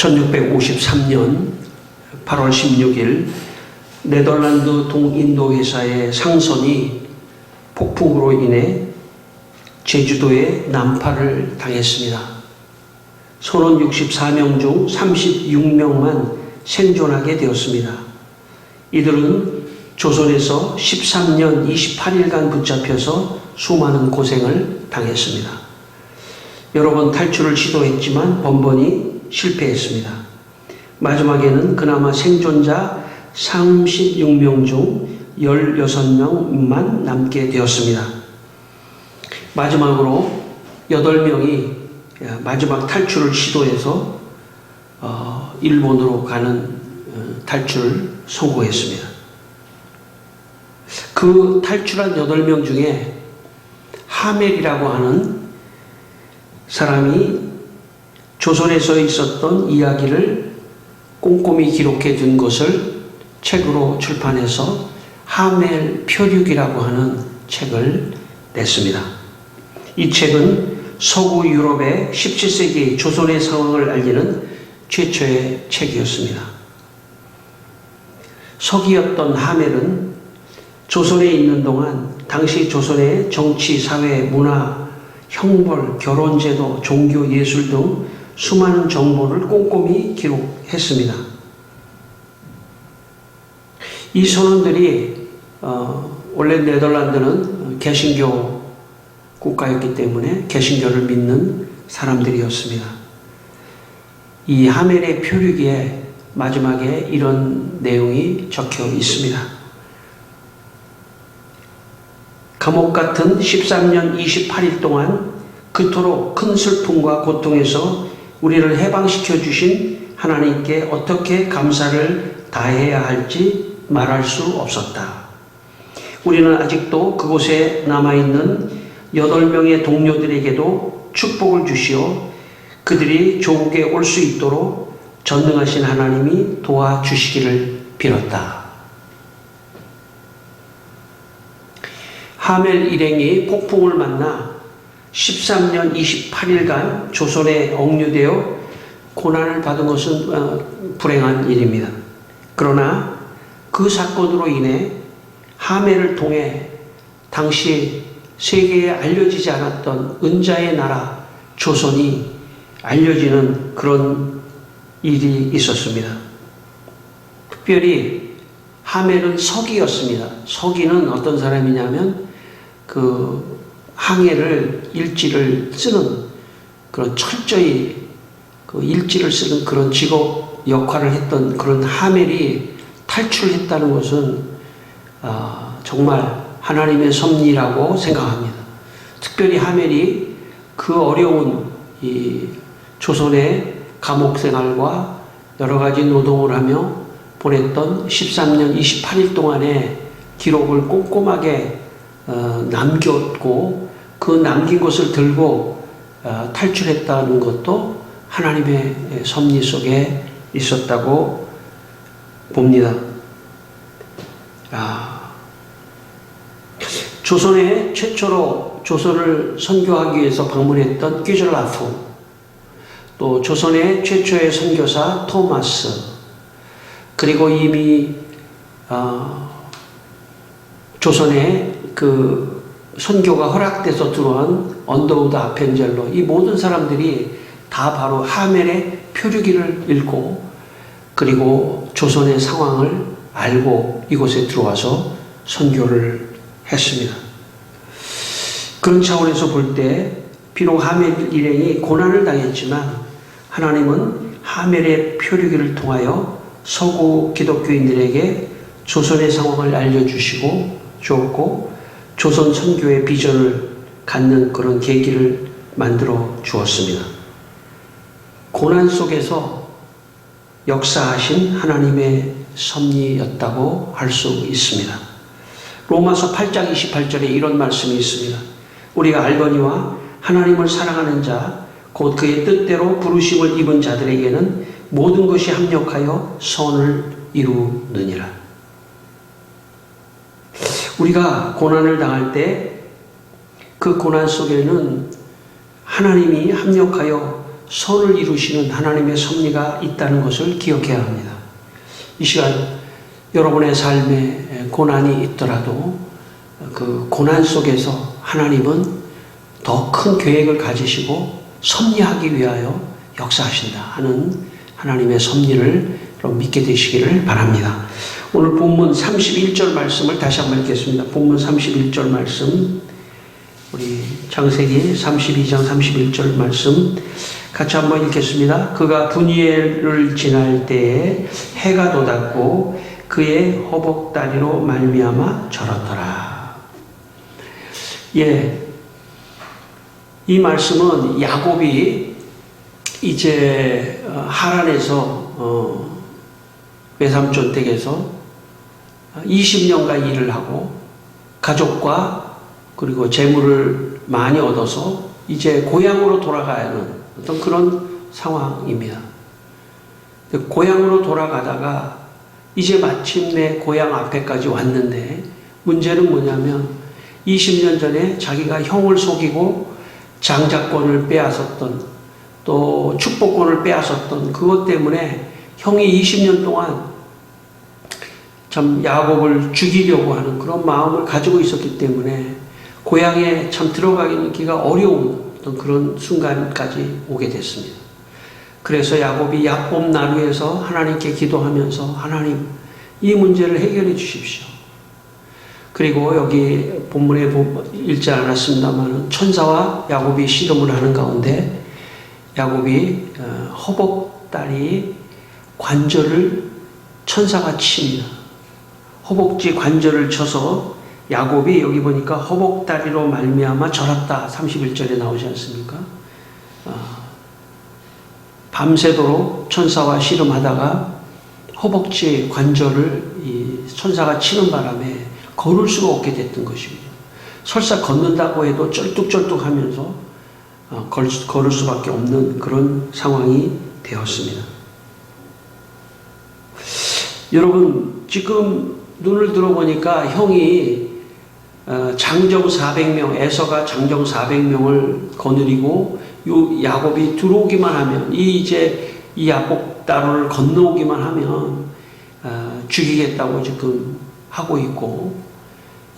1653년 8월 16일 네덜란드 동인도 회사의 상선이 폭풍으로 인해 제주도에 난파를 당했습니다. 선원 64명 중 36명만 생존하게 되었습니다. 이들은 조선에서 13년 28일간 붙잡혀서 수많은 고생을 당했습니다. 여러 번 탈출을 시도했지만 번번이 실패했습니다. 마지막에는 그나마 생존자 36명 중 16명만 남게 되었습니다. 마지막으로 8명이 마지막 탈출을 시도해서 일본으로 가는 탈출을 성공했습니다. 그 탈출한 8명 중에 하멜이라고 하는 사람이 조선에서 있었던 이야기를 꼼꼼히 기록해 둔 것을 책으로 출판해서 하멜 표류기라고 하는 책을 냈습니다. 이 책은 서구 유럽의 17세기 조선의 상황을 알리는 최초의 책이었습니다. 서기였던 하멜은 조선에 있는 동안 당시 조선의 정치, 사회, 문화, 형벌, 결혼제도, 종교, 예술 등 수많은 정보를 꼼꼼히 기록했습니다. 이 선원들이 원래 네덜란드는 개신교 국가였기 때문에 개신교를 믿는 사람들이었습니다. 이 하멜의 표류기에 마지막에 이런 내용이 적혀 있습니다. 감옥 같은 13년 28일 동안 그토록 큰 슬픔과 고통에서 우리를 해방시켜 주신 하나님께 어떻게 감사를 다해야 할지 말할 수 없었다. 우리는 아직도 그곳에 남아있는 8명의 동료들에게도 축복을 주시어 그들이 조국에 올 수 있도록 전능하신 하나님이 도와주시기를 빌었다. 하멜 일행이 폭풍을 만나 13년 28일간 조선에 억류되어 고난을 받은 것은 불행한 일입니다. 그러나 그 사건으로 인해 하멜을 통해 당시 세계에 알려지지 않았던 은자의 나라 조선이 알려지는 그런 일이 있었습니다. 특별히 하멜은 서기였습니다. 서기는 어떤 사람이냐면 그 항해를 일지를 쓰는 그런 철저히 그 일지를 쓰는 그런 직업 역할을 했던 그런 하멜이 탈출했다는 것은 정말 하나님의 섭리라고 생각합니다. 특별히 하멜이 그 어려운 이 조선의 감옥 생활과 여러 가지 노동을 하며 보냈던 13년 28일 동안의 기록을 꼼꼼하게 남겼고 그 남긴 것을 들고 탈출했다는 것도 하나님의 섭리 속에 있었다고 봅니다. 조선에 최초로 조선을 선교하기 위해서 방문했던 퀴즐라프, 또 조선의 최초의 선교사 토마스, 그리고 이미 조선에 그 선교가 허락돼서 들어온 언더우드 아펜젤로, 이 모든 사람들이 다 바로 하멜의 표류기를 읽고 그리고 조선의 상황을 알고 이곳에 들어와서 선교를 했습니다. 그런 차원에서 볼 때 비록 하멜 일행이 고난을 당했지만 하나님은 하멜의 표류기를 통하여 서구 기독교인들에게 조선의 상황을 알려주시고 주었고 조선 선교의 비전을 갖는 그런 계기를 만들어 주었습니다. 고난 속에서 역사하신 하나님의 섭리였다고 할 수 있습니다. 로마서 8장 28절에 이런 말씀이 있습니다. 우리가 알거니와 하나님을 사랑하는 자 곧 그의 뜻대로 부르심을 입은 자들에게는 모든 것이 합력하여 선을 이루느니라. 우리가 고난을 당할 때 그 고난 속에는 하나님이 합력하여 선을 이루시는 하나님의 섭리가 있다는 것을 기억해야 합니다. 이 시간 여러분의 삶에 고난이 있더라도 그 고난 속에서 하나님은 더 큰 계획을 가지시고 섭리하기 위하여 역사하신다 하는 하나님의 섭리를 여러분 믿게 되시기를 바랍니다. 오늘 본문 31절 말씀을 다시 한번 읽겠습니다. 본문 31절 말씀, 우리 창세기 32장 31절 말씀 같이 한번 읽겠습니다. 그가 분이엘을 지날 때에 해가 돋았고 그의 허벅다리로 말미암아 절었더라. 예, 이 말씀은 야곱이 이제 하란에서 외삼촌 댁에서 20년간 일을 하고 가족과 그리고 재물을 많이 얻어서 이제 고향으로 돌아가야 하는 어떤 그런 상황입니다. 고향으로 돌아가다가 이제 마침내 고향 앞에까지 왔는데 문제는 뭐냐면 20년 전에 자기가 형을 속이고 장자권을 빼앗았던 또 축복권을 빼앗았던 그것 때문에 형이 20년 동안 참 야곱을 죽이려고 하는 그런 마음을 가지고 있었기 때문에 고향에 참 들어가기가 어려운 어떤 그런 순간까지 오게 됐습니다. 그래서 야곱이 야곱 나루에서 하나님께 기도하면서 하나님 이 문제를 해결해 주십시오. 그리고 여기 본문에 읽지 않았습니다만 천사와 야곱이 씨름을 하는 가운데 야곱이 허벅다리 관절을 천사가 칩니다. 허벅지 관절을 쳐서 야곱이 여기 보니까 허벅다리로 말미암아 절었다 31절에 나오지 않습니까? 밤새도록 천사와 씨름하다가 허벅지 관절을 이 천사가 치는 바람에 걸을 수가 없게 됐던 것입니다. 설사 걷는다고 해도 쩔뚝쩔뚝하면서 걸을 수밖에 없는 그런 상황이 되었습니다. 여러분 지금 눈을 들어보니까 형이 장정 400명, 에서가 장정 400명을 거느리고 요 야곱이 들어오기만 하면 이 야곱 다루를 건너오기만 하면 죽이겠다고 지금 하고 있고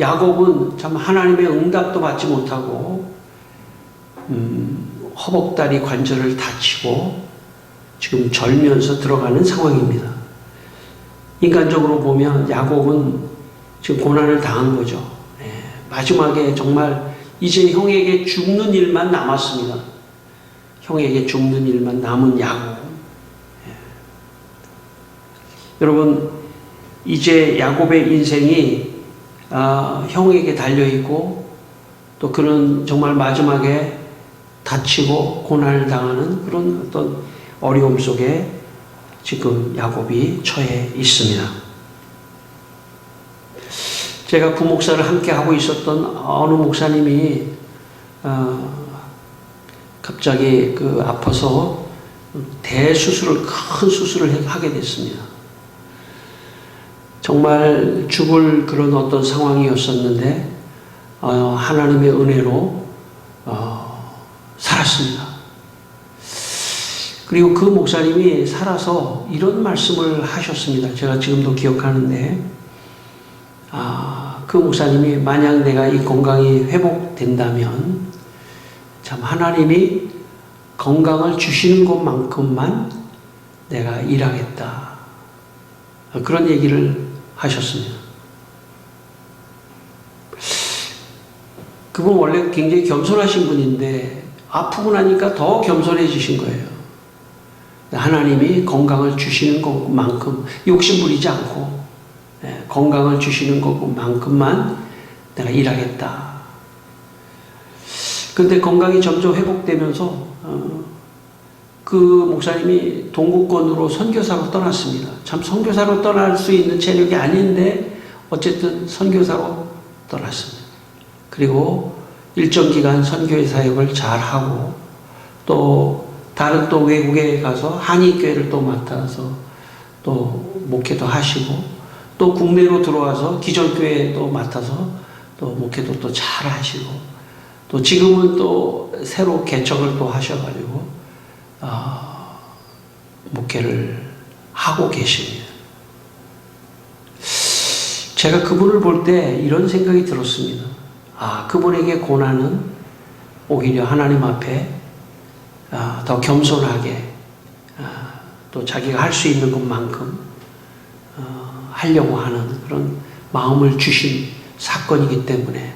야곱은 참 하나님의 응답도 받지 못하고 허벅다리 관절을 다치고 지금 절면서 들어가는 상황입니다. 인간적으로 보면 야곱은 지금 고난을 당한 거죠. 마지막에 정말 이제 형에게 죽는 일만 남았습니다. 형에게 죽는 일만 남은 야곱. 여러분 이제 야곱의 인생이 형에게 달려있고 또 그런 정말 마지막에 다치고 고난을 당하는 그런 어떤 어려움 속에 지금 야곱이 처해 있습니다. 제가 부목사를 함께 하고 있었던 어느 목사님이 갑자기 아파서 대수술을 큰 수술을 하게 됐습니다. 정말 죽을 그런 어떤 상황이었었는데 하나님의 은혜로 살았습니다. 그리고 그 목사님이 살아서 이런 말씀을 하셨습니다. 제가 지금도 기억하는데 그 목사님이 만약 내가 이 건강이 회복된다면 참 하나님이 건강을 주시는 것만큼만 내가 일하겠다. 그런 얘기를 하셨습니다. 그분 원래 굉장히 겸손하신 분인데 아프고 나니까 더 겸손해지신 거예요. 하나님이 건강을 주시는 것만큼 욕심 부리지 않고 건강을 주시는 것만큼만 내가 일하겠다. 그런데 건강이 점점 회복되면서 그 목사님이 동구권으로 선교사로 떠났습니다. 참 선교사로 떠날 수 있는 체력이 아닌데 어쨌든 선교사로 떠났습니다. 그리고 일정 기간 선교의 사역을 잘하고 또 다른 또 외국에 가서 한인교회를 또 맡아서 또 목회도 하시고 또 국내로 들어와서 기존교회에 또 맡아서 또 목회도 또 잘 하시고 또 지금은 또 새로 개척을 또 하셔가지고 목회를 하고 계십니다. 제가 그분을 볼 때 이런 생각이 들었습니다. 그분에게 고난은 오히려 하나님 앞에 더 겸손하게 또 자기가 할 수 있는 것만큼 하려고 하는 그런 마음을 주신 사건이기 때문에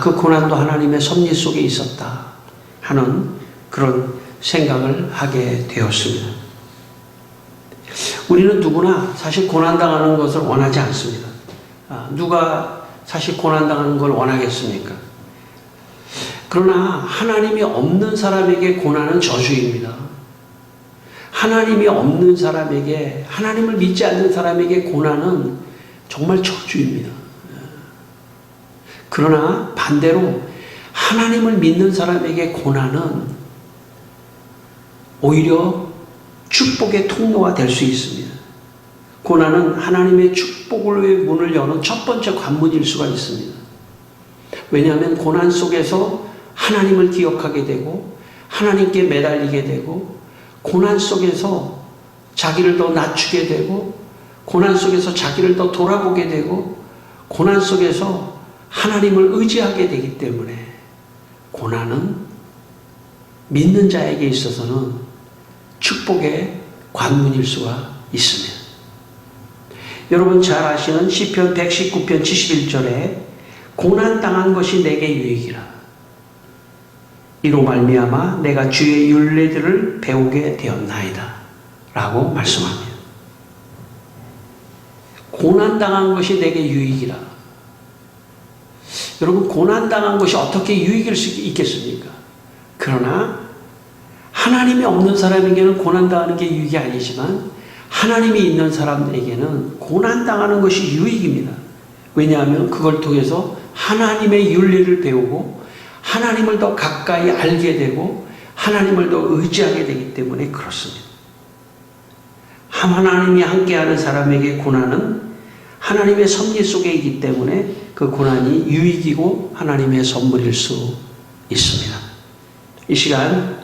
그 고난도 하나님의 섭리 속에 있었다 하는 그런 생각을 하게 되었습니다. 우리는 누구나 사실 고난당하는 것을 원하지 않습니다. 누가 사실 고난당하는 걸 원하겠습니까? 그러나 하나님이 없는 사람에게 고난은 저주입니다. 하나님이 없는 사람에게, 하나님을 믿지 않는 사람에게 고난은 정말 저주입니다. 그러나 반대로 하나님을 믿는 사람에게 고난은 오히려 축복의 통로가 될 수 있습니다. 고난은 하나님의 축복의 문을 여는 첫 번째 관문일 수가 있습니다. 왜냐하면 고난 속에서 하나님을 기억하게 되고 하나님께 매달리게 되고 고난 속에서 자기를 더 낮추게 되고 고난 속에서 자기를 더 돌아보게 되고 고난 속에서 하나님을 의지하게 되기 때문에 고난은 믿는 자에게 있어서는 축복의 관문일 수가 있습니다. 여러분 잘 아시는 시편 119편 71절에 고난당한 것이 내게 유익이라. 이로 말미암아 내가 주의 율례들을 배우게 되었나이다 라고 말씀합니다. 고난당한 것이 내게 유익이라. 여러분 고난당한 것이 어떻게 유익일 수 있겠습니까? 그러나 하나님이 없는 사람에게는 고난당하는 게 유익이 아니지만 하나님이 있는 사람에게는 고난당하는 것이 유익입니다. 왜냐하면 그걸 통해서 하나님의 윤리를 배우고 하나님을 더 가까이 알게 되고 하나님을 더 의지하게 되기 때문에 그렇습니다. 하나님이 함께하는 사람에게 고난은 하나님의 섭리 속에 있기 때문에 그 고난이 유익이고 하나님의 선물일 수 있습니다. 이 시간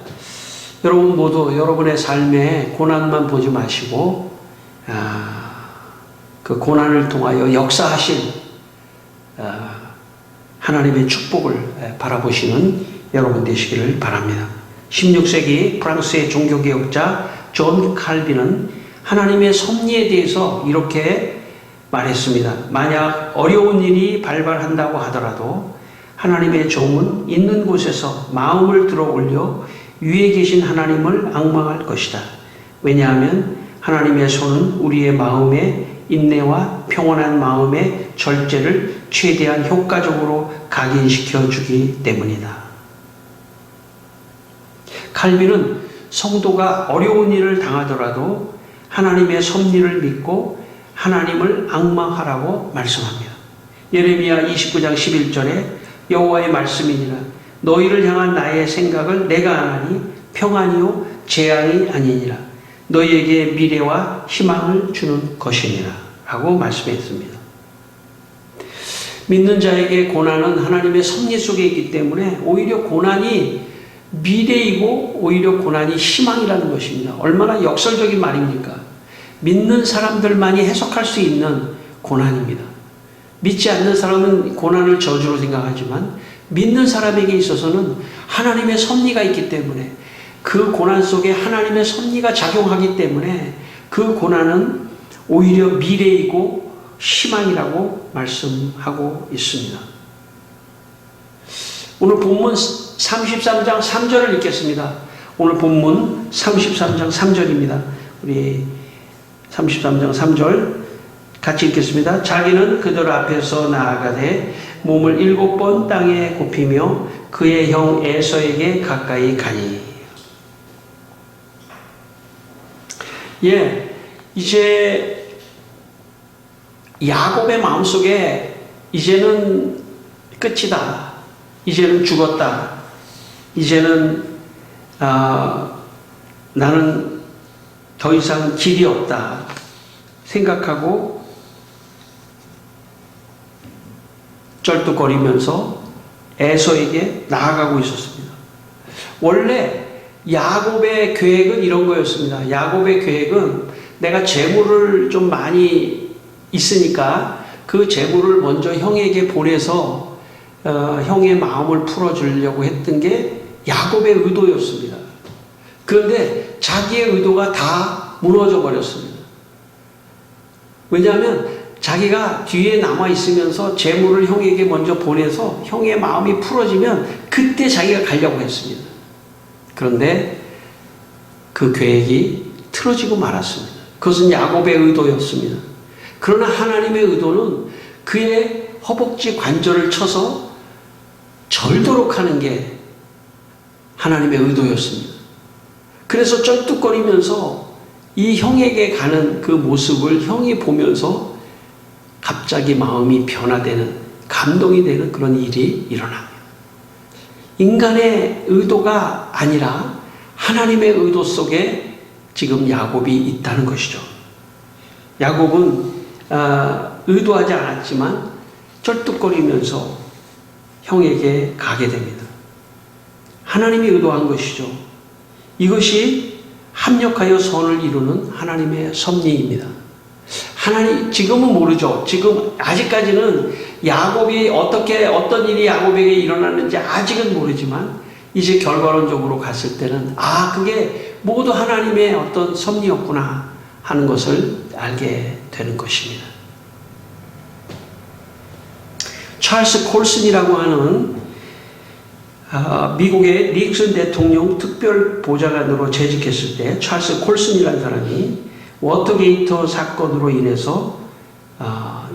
여러분 모두 여러분의 삶에 고난만 보지 마시고 그 고난을 통하여 역사하신 하나님의 축복을 바라보시는 여러분 되시기를 바랍니다. 16세기 프랑스의 종교개혁자 존 칼빈은 하나님의 섭리에 대해서 이렇게 말했습니다. 만약 어려운 일이 발발한다고 하더라도 하나님의 종은 있는 곳에서 마음을 들어 올려 위에 계신 하나님을 앙망할 것이다. 왜냐하면 하나님의 손은 우리의 마음의 인내와 평온한 마음의 절제를 최대한 효과적으로 각인시켜 주기 때문이다. 칼빈은 성도가 어려운 일을 당하더라도 하나님의 섭리를 믿고 하나님을 앙망하라고 말씀합니다. 예레미야 29장 11절에 여호와의 말씀이니라. 너희를 향한 나의 생각을 내가 아나니 평안이요 재앙이 아니니라. 너희에게 미래와 희망을 주는 것이니라 라고 말씀했습니다. 믿는 자에게 고난은 하나님의 섭리 속에 있기 때문에 오히려 고난이 미래이고 오히려 고난이 희망이라는 것입니다. 얼마나 역설적인 말입니까? 믿는 사람들만이 해석할 수 있는 고난입니다. 믿지 않는 사람은 고난을 저주로 생각하지만 믿는 사람에게 있어서는 하나님의 섭리가 있기 때문에 그 고난 속에 하나님의 섭리가 작용하기 때문에 그 고난은 오히려 미래이고 희망이라고 말씀하고 있습니다. 오늘 본문 33장 3절을 읽겠습니다. 오늘 본문 33장 3절입니다. 우리 33장 3절 같이 읽겠습니다. 자기는 그들 앞에서 나아가되 몸을 7번 땅에 굽히며 그의 형 에서에게 가까이 가니. 이제 야곱의 마음속에 이제는 끝이다. 이제는 죽었다. 이제는 나는 더 이상 길이 없다 생각하고 쩔뚝거리면서 에서에게 나아가고 있었습니다. 원래 야곱의 계획은 이런 거였습니다. 야곱의 계획은 내가 재물을 좀 많이 있으니까 그 재물을 먼저 형에게 보내서 형의 마음을 풀어주려고 했던 게 야곱의 의도였습니다. 그런데 자기의 의도가 다 무너져 버렸습니다. 왜냐하면 자기가 뒤에 남아 있으면서 재물을 형에게 먼저 보내서 형의 마음이 풀어지면 그때 자기가 가려고 했습니다. 그런데 그 계획이 틀어지고 말았습니다. 그것은 야곱의 의도였습니다. 그러나 하나님의 의도는 그의 허벅지 관절을 쳐서 절도록 하는 게 하나님의 의도였습니다. 그래서 쩔뚝거리면서 이 형에게 가는 그 모습을 형이 보면서 갑자기 마음이 변화되는, 감동이 되는 그런 일이 일어납니다. 인간의 의도가 아니라 하나님의 의도 속에 지금 야곱이 있다는 것이죠. 야곱은 의도하지 않았지만 쩔뚝거리면서 형에게 가게 됩니다. 하나님이 의도한 것이죠. 이것이 합력하여 선을 이루는 하나님의 섭리입니다. 하나님, 지금은 모르죠. 지금 아직까지는 야곱이 어떤 일이 야곱에게 일어났는지 아직은 모르지만 이제 결과론적으로 갔을 때는 그게 모두 하나님의 어떤 섭리였구나 하는 것을 알게 되는 것입니다. 찰스 콜슨이라고 하는 미국의 닉슨 대통령 특별 보좌관으로 재직했을 때 찰스 콜슨이라는 사람이 워터게이트 사건으로 인해서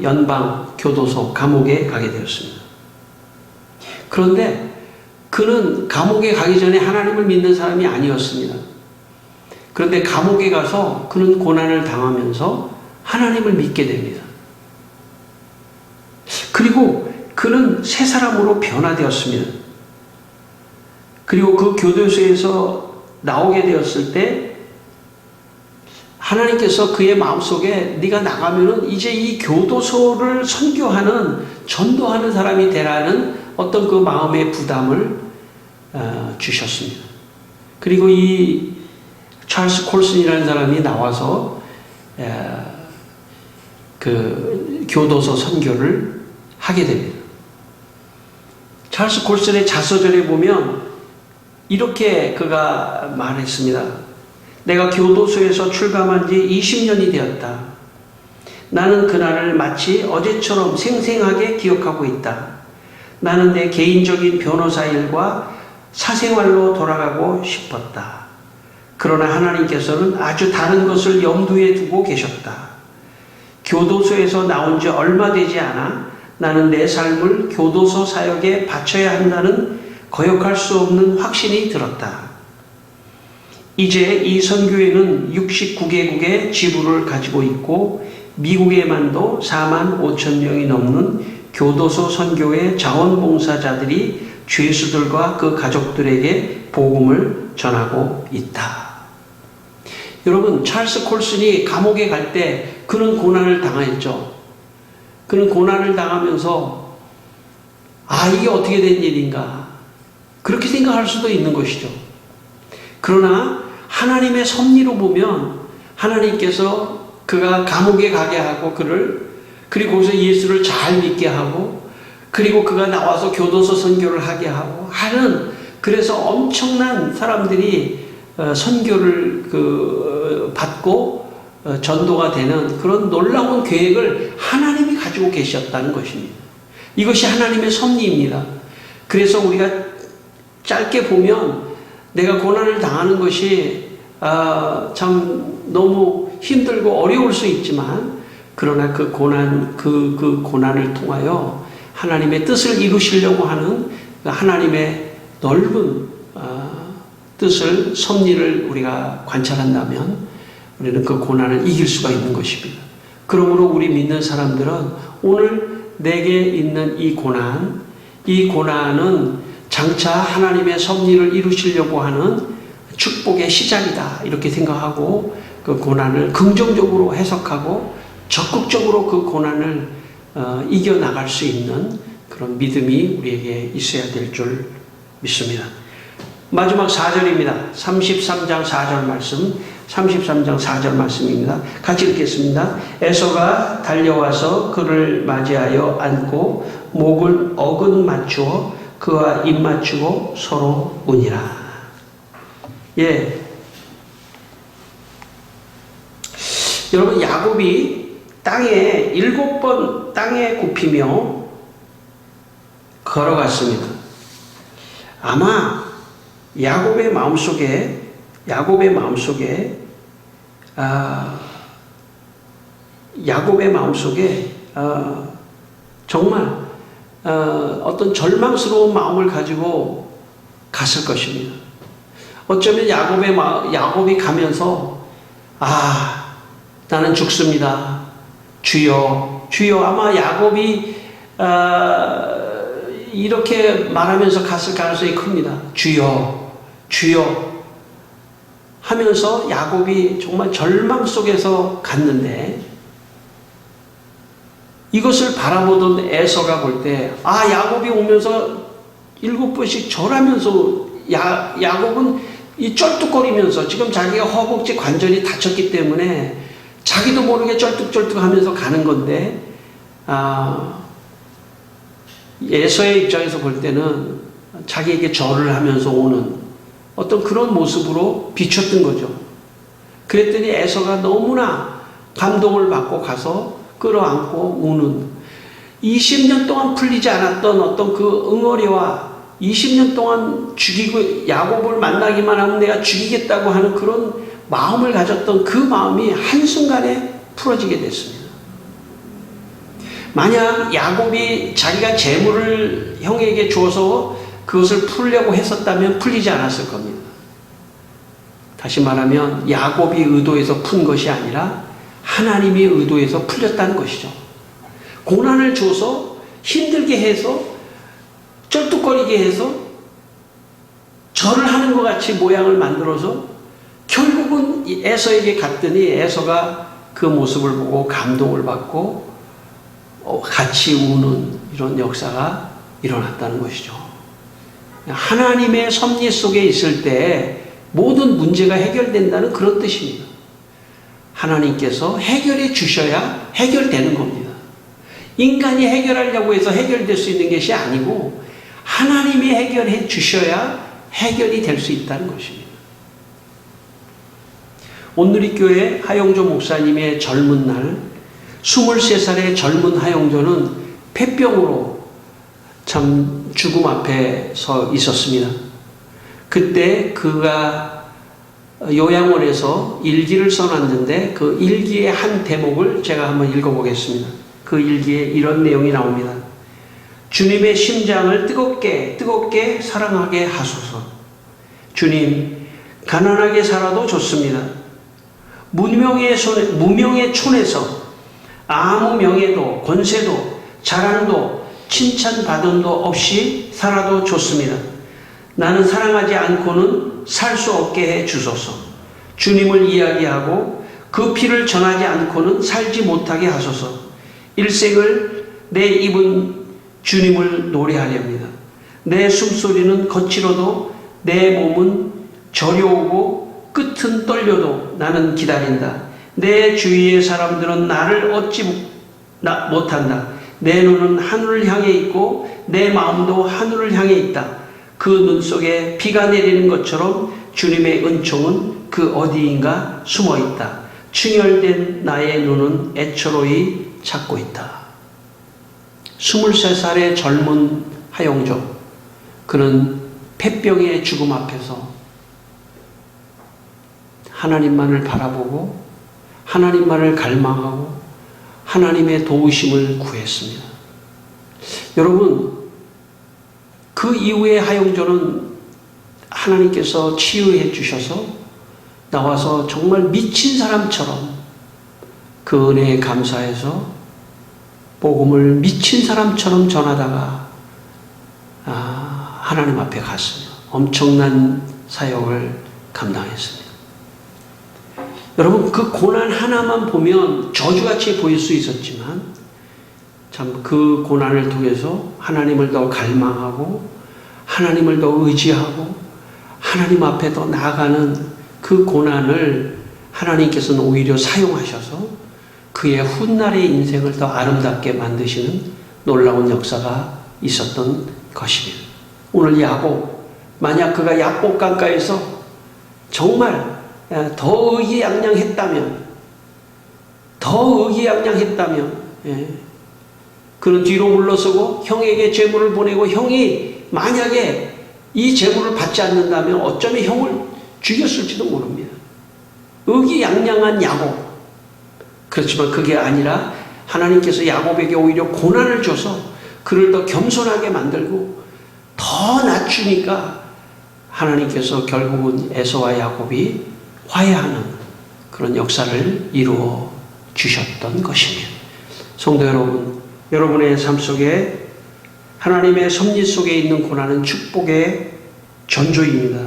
연방 교도소 감옥에 가게 되었습니다. 그런데 그는 감옥에 가기 전에 하나님을 믿는 사람이 아니었습니다. 그런데 감옥에 가서 그는 고난을 당하면서 하나님을 믿게 됩니다. 그리고 그는 새 사람으로 변화되었습니다. 그리고 그 교도소에서 나오게 되었을 때 하나님께서 그의 마음속에 네가 나가면은 이제 이 교도소를 선교하는, 전도하는 사람이 되라는 어떤 그 마음의 부담을 주셨습니다. 그리고 이 찰스 콜슨이라는 사람이 나와서 그 교도소 선교를 하게 됩니다. 찰스 콜슨의 자서전에 보면 이렇게 그가 말했습니다. 내가 교도소에서 출감한 지 20년이 되었다. 나는 그날을 마치 어제처럼 생생하게 기억하고 있다. 나는 내 개인적인 변호사 일과 사생활로 돌아가고 싶었다. 그러나 하나님께서는 아주 다른 것을 염두에 두고 계셨다. 교도소에서 나온 지 얼마 되지 않아 나는 내 삶을 교도소 사역에 바쳐야 한다는 거역할 수 없는 확신이 들었다. 이제 이 선교회는 69개국의 지부를 가지고 있고 미국에만도 4만 5천 명이 넘는 교도소 선교회 자원봉사자들이 죄수들과 그 가족들에게 복음을 전하고 있다. 여러분, 찰스 콜슨이 감옥에 갈 때 그는 고난을 당했죠. 그는 고난을 당하면서 이게 어떻게 된 일인가 그렇게 생각할 수도 있는 것이죠. 그러나 하나님의 섭리로 보면 하나님께서 그가 감옥에 가게 하고 그리고 거기서 예수를 잘 믿게 하고 그리고 그가 나와서 교도소 선교를 하게 하고 하는, 그래서 엄청난 사람들이 선교를 받고 전도가 되는 그런 놀라운 계획을 하나님이 가지고 계셨다는 것입니다. 이것이 하나님의 섭리입니다. 그래서 우리가 짧게 보면 내가 고난을 당하는 것이 참 너무 힘들고 어려울 수 있지만 그러나 그 고난을 통하여 하나님의 뜻을 이루시려고 하는 하나님의 넓은 뜻을, 섭리를 우리가 관찰한다면 우리는 그 고난을 이길 수가 있는 것입니다. 그러므로 우리 믿는 사람들은 오늘 내게 있는 이 고난은 장차 하나님의 섭리를 이루시려고 하는 축복의 시작이다 이렇게 생각하고 그 고난을 긍정적으로 해석하고 적극적으로 그 고난을 이겨나갈 수 있는 그런 믿음이 우리에게 있어야 될 줄 믿습니다. 마지막 4절입니다. 33장 4절 말씀, 33장 4절 말씀입니다. 같이 읽겠습니다. 에서가 달려와서 그를 맞이하여 안고 목을 어긋 맞추어 그와 입 맞추고 서로 우니라. 예. 여러분, 야곱이 땅에 7번 땅에 굽히며 걸어갔습니다. 아마 야곱의 마음속에 정말 어떤 절망스러운 마음을 가지고 갔을 것입니다. 어쩌면 야곱이 가면서 나는 죽습니다. 주여, 주여. 아마 야곱이 이렇게 말하면서 갔을 가능성이 큽니다. 주여, 주여 하면서 야곱이 정말 절망 속에서 갔는데, 이것을 바라보던 에서가 볼 때, 야곱이 오면서 7번씩 절하면서, 야곱은 이 쩔뚝거리면서, 지금 자기가 허벅지 관절이 다쳤기 때문에 자기도 모르게 쩔뚝쩔뚝 하면서 가는 건데, 에서의 입장에서 볼 때는 자기에게 절을 하면서 오는 어떤 그런 모습으로 비췄던 거죠. 그랬더니 에서가 너무나 감동을 받고 가서 끌어안고 우는, 20년 동안 풀리지 않았던 어떤 그 응어리와 20년 동안 죽이고, 야곱을 만나기만 하면 내가 죽이겠다고 하는 그런 마음을 가졌던 그 마음이 한순간에 풀어지게 됐습니다. 만약 야곱이 자기가 재물을 형에게 주어서 그것을 풀려고 했었다면 풀리지 않았을 겁니다. 다시 말하면 야곱이 의도해서 푼 것이 아니라 하나님이 의도해서 풀렸다는 것이죠. 고난을 줘서 힘들게 해서 쩔뚝거리게 해서 절을 하는 것 같이 모양을 만들어서 결국은 에서에게 갔더니 에서가 그 모습을 보고 감동을 받고 같이 우는 이런 역사가 일어났다는 것이죠. 하나님의 섭리 속에 있을 때 모든 문제가 해결된다는 그런 뜻입니다. 하나님께서 해결해 주셔야 해결되는 겁니다. 인간이 해결하려고 해서 해결될 수 있는 것이 아니고 하나님이 해결해 주셔야 해결이 될 수 있다는 것입니다. 온누리교회 하영조 목사님의 젊은 날, 23살의 젊은 하영조는 폐병으로 참 죽음 앞에 서 있었습니다. 그때 그가 요양원에서 일기를 써놨는데 그 일기의 한 대목을 제가 한번 읽어보겠습니다. 그 일기에 이런 내용이 나옵니다. 주님의 심장을 뜨겁게 사랑하게 하소서. 주님, 가난하게 살아도 좋습니다. 무명의 촌에서 아무 명예도 권세도 자랑도 칭찬받음도 없이 살아도 좋습니다. 나는 사랑하지 않고는 살 수 없게 해 주소서. 주님을 이야기하고 그 피를 전하지 않고는 살지 못하게 하소서. 일생을 내 입은 주님을 노래하렵니다. 내 숨소리는 거칠어도 내 몸은 저려오고 끝은 떨려도 나는 기다린다. 내 주위의 사람들은 나를 얻지 못한다. 내 눈은 하늘을 향해 있고 내 마음도 하늘을 향해 있다. 그 눈 속에 비가 내리는 것처럼 주님의 은총은 그 어디인가 숨어 있다. 충혈된 나의 눈은 애처로이 찾고 있다. 23살의 젊은 하영조, 그는 폐병의 죽음 앞에서 하나님만을 바라보고 하나님만을 갈망하고 하나님의 도우심을 구했습니다. 여러분, 그 이후에 하영조는 하나님께서 치유해 주셔서 나와서 정말 미친 사람처럼 그 은혜에 감사해서 복음을 미친 사람처럼 전하다가 하나님 앞에 갔습니다. 엄청난 사역을 감당했습니다. 여러분, 그 고난 하나만 보면 저주같이 보일 수 있었지만 참 그 고난을 통해서 하나님을 더 갈망하고 하나님을 더 의지하고 하나님 앞에 더 나아가는 그 고난을 하나님께서는 오히려 사용하셔서 그의 훗날의 인생을 더 아름답게 만드시는 놀라운 역사가 있었던 것입니다. 오늘 야곱, 만약 그가 야곱 강가에서 정말 더 의기양양했다면 그는 뒤로 물러서고 형에게 재물을 보내고 형이 만약에 이 재물을 받지 않는다면 어쩌면 형을 죽였을지도 모릅니다. 의기양양한 야곱. 그렇지만 그게 아니라 하나님께서 야곱에게 오히려 고난을 줘서 그를 더 겸손하게 만들고 더 낮추니까 하나님께서 결국은 에서와 야곱이 화해하는 그런 역사를 이루어 주셨던 것입니다. 성도 여러분, 여러분의 삶 속에 하나님의 섭리 속에 있는 고난은 축복의 전조입니다.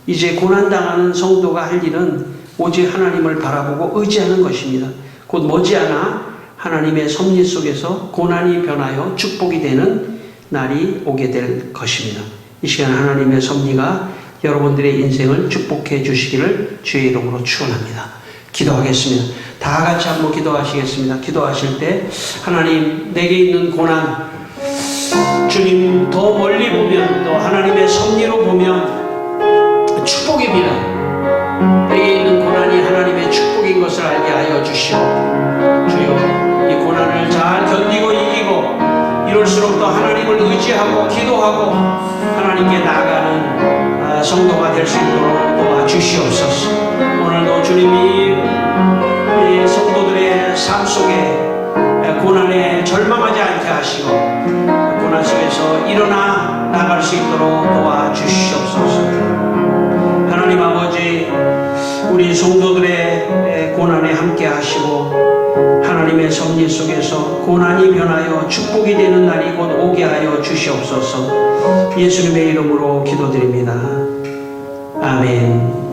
이제 고난당하는 성도가 할 일은 오직 하나님을 바라보고 의지하는 것입니다. 곧 머지않아 하나님의 섭리 속에서 고난이 변하여 축복이 되는 날이 오게 될 것입니다. 이 시간 하나님의 섭리가 여러분들의 인생을 축복해 주시기를 주의 이름으로 축원합니다. 기도하겠습니다. 다 같이 한번 기도하시겠습니다. 기도하실 때 하나님, 내게 있는 고난, 주님 더 멀리 보면 또 하나님의 섭리로 보면 축복입니다. 내게 있는 고난이 하나님의 축복인 것을 알게 하여 주시오. 주여, 이 고난을 잘 견디고 이기고 이럴수록 더 하나님을 의지하고 기도하고 하나님께 나아가는 성도가 될 수 있도록 도와주시옵소서. 오늘도 주님이 이 성도들의 삶 속에 고난에 절망하지 않게 하시고 고난 속에서 일어나 나갈 수 있도록 도와주시옵소서. 하나님 아버지, 우리 성도들의 고난에 함께 하시고 하나님의 섭리 속에서 고난이 변하여 축복이 되는 날이 곧 오게 하여 주시옵소서. 예수님의 이름으로 기도드립니다. 아멘.